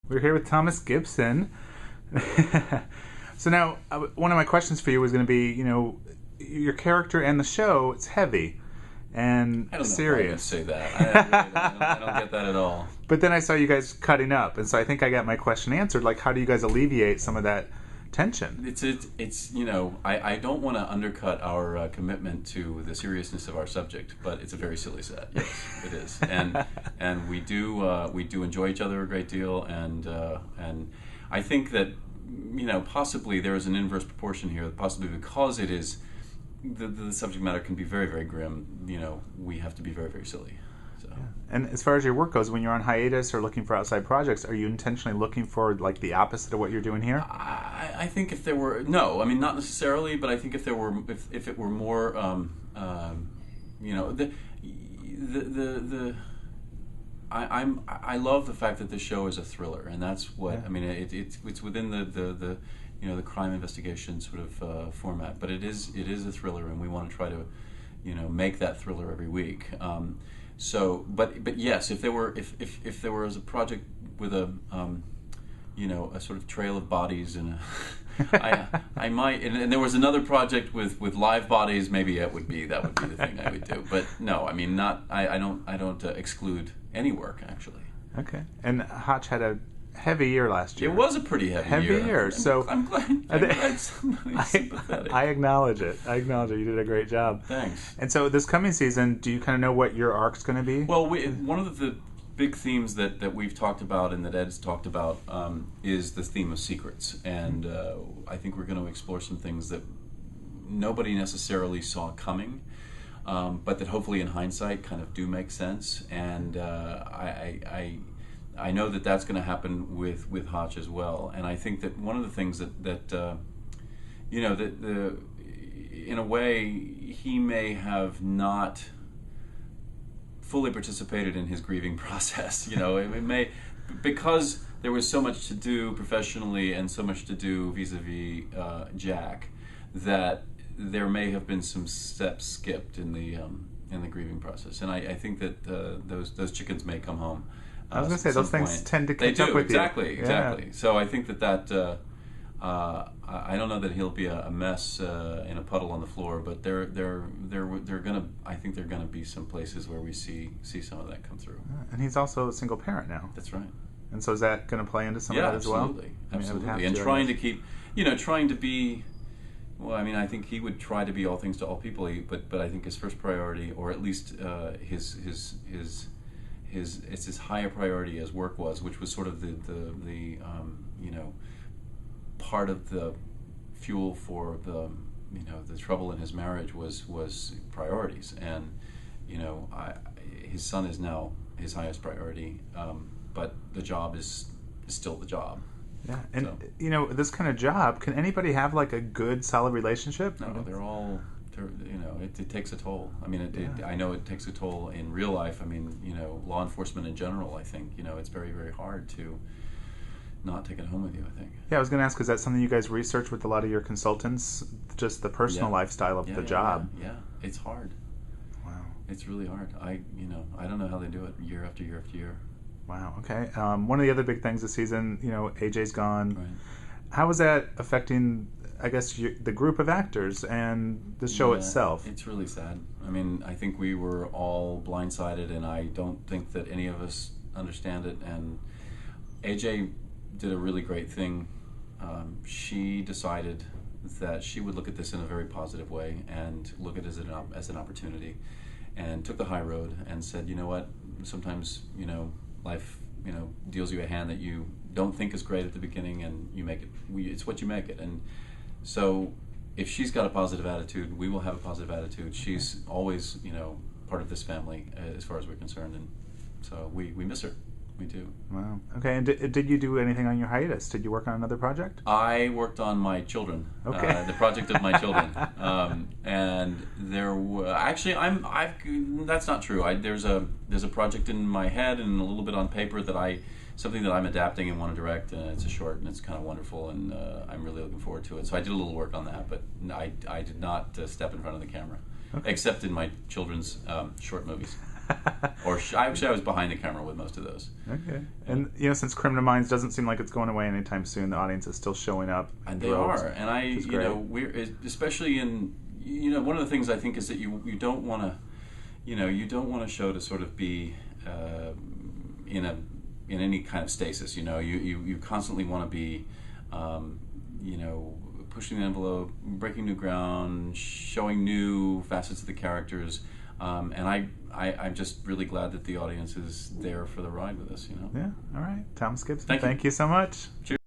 We're here with Thomas Gibson. So now, one of my questions for you was going to be, your character and the show, it's heavy and I don't know serious. if I would say that. I don't get that at all. But then I saw you guys cutting up, and so I think I got my question answered. Like, how do you guys alleviate some of that tension? It's I don't want to undercut our commitment to the seriousness of our subject, but it's a very silly set. Yes, it is, and we do enjoy each other a great deal, and I think that possibly there is an inverse proportion here, possibly because it is the subject matter can be very, very grim. We have to be very, very silly. So. Yeah. And as far as your work goes, when you're on hiatus or looking for outside projects, are you intentionally looking for like the opposite of what you're doing here? I think if there were not necessarily, but I think if there were if it were more I love the fact that this show is a thriller, and that's what I mean. It's within the crime investigation sort of format, but it is a thriller, and we want to try to make that thriller every week. But yes, if there were as a project with a a sort of trail of bodies and I might, and there was another project with live bodies, maybe that would be the thing I would do. But no, I mean I don't exclude any work actually. Okay. And Hotch had a heavy year last year. It was a pretty heavy year. So I'm glad somebody's sympathetic. I acknowledge it. You did a great job. Thanks. And so this coming season, do you kind of know what your arc's going to be? Well, one of the big themes that we've talked about and that Ed's talked about is the theme of secrets. And I think we're going to explore some things that nobody necessarily saw coming, but that hopefully in hindsight kind of do make sense. And I know that that's going to happen with Hotch as well, and I think that one of the things that in a way he may have not fully participated in his grieving process. It may, because there was so much to do professionally and so much to do vis-a-vis Jack, that there may have been some steps skipped in the grieving process, and I think that those chickens may come home. I was going to say, those things tend to catch up with exactly, you. Exactly. So I think that I don't know that he'll be a mess in a puddle on the floor, but I think they're gonna be some places where we see some of that come through. And he's also a single parent now. That's right. And so is that going to play into some of that as well? Absolutely. And trying to keep, trying to be. Well, I mean, I think he would try to be all things to all people, but I think his first priority, or at least it's his higher priority as work was, which was sort of the part of the fuel for the trouble in his marriage was priorities, and his son is now his highest priority, but the job is still the job. Yeah, and this kind of job, can anybody have like a good solid relationship? No, they're all. It takes a toll. I mean, I know it takes a toll in real life. I mean, law enforcement in general, I think, it's very, very hard to not take it home with you, I think. Yeah, I was going to ask, is that something you guys research with a lot of your consultants, just the personal lifestyle of the job? Yeah, it's hard. Wow. It's really hard. I don't know how they do it year after year after year. Wow, okay. One of the other big things this season, AJ's gone. Right. How is that affecting, I guess, the group of actors and the show itself? It's really sad. I mean, I think we were all blindsided, and I don't think that any of us understand it. And AJ did a really great thing. She decided that she would look at this in a very positive way and look at it as an opportunity, and took the high road and said, you know what, sometimes, life, deals you a hand that you don't think is great at the beginning, and you make it. It's what you make it. And so if she's got a positive attitude, we will have a positive attitude. She's always, part of this family as far as we're concerned, and so we miss her. We do. Wow. Okay, and did you do anything on your hiatus? Did you work on another project? I worked on my children. Okay. The project of my children. And there were actually that's not true. There's a project in my head and a little bit on paper something that I'm adapting and want to direct, and it's a short, and it's kind of wonderful, and I'm really looking forward to it. So I did a little work on that, but I did not step in front of the camera, except in my children's short movies. Or actually, I was behind the camera with most of those. Okay. And since Criminal Minds doesn't seem like it's going away anytime soon, the audience is still showing up. And they are. And we're especially in one of the things I think is that you don't want to you don't want a show to sort of be in any kind of stasis. You constantly want to be pushing the envelope, breaking new ground, showing new facets of the characters. And I'm just really glad that the audience is there for the ride with us. Yeah. All right. Thomas Gibson, Thank you so much. Cheers.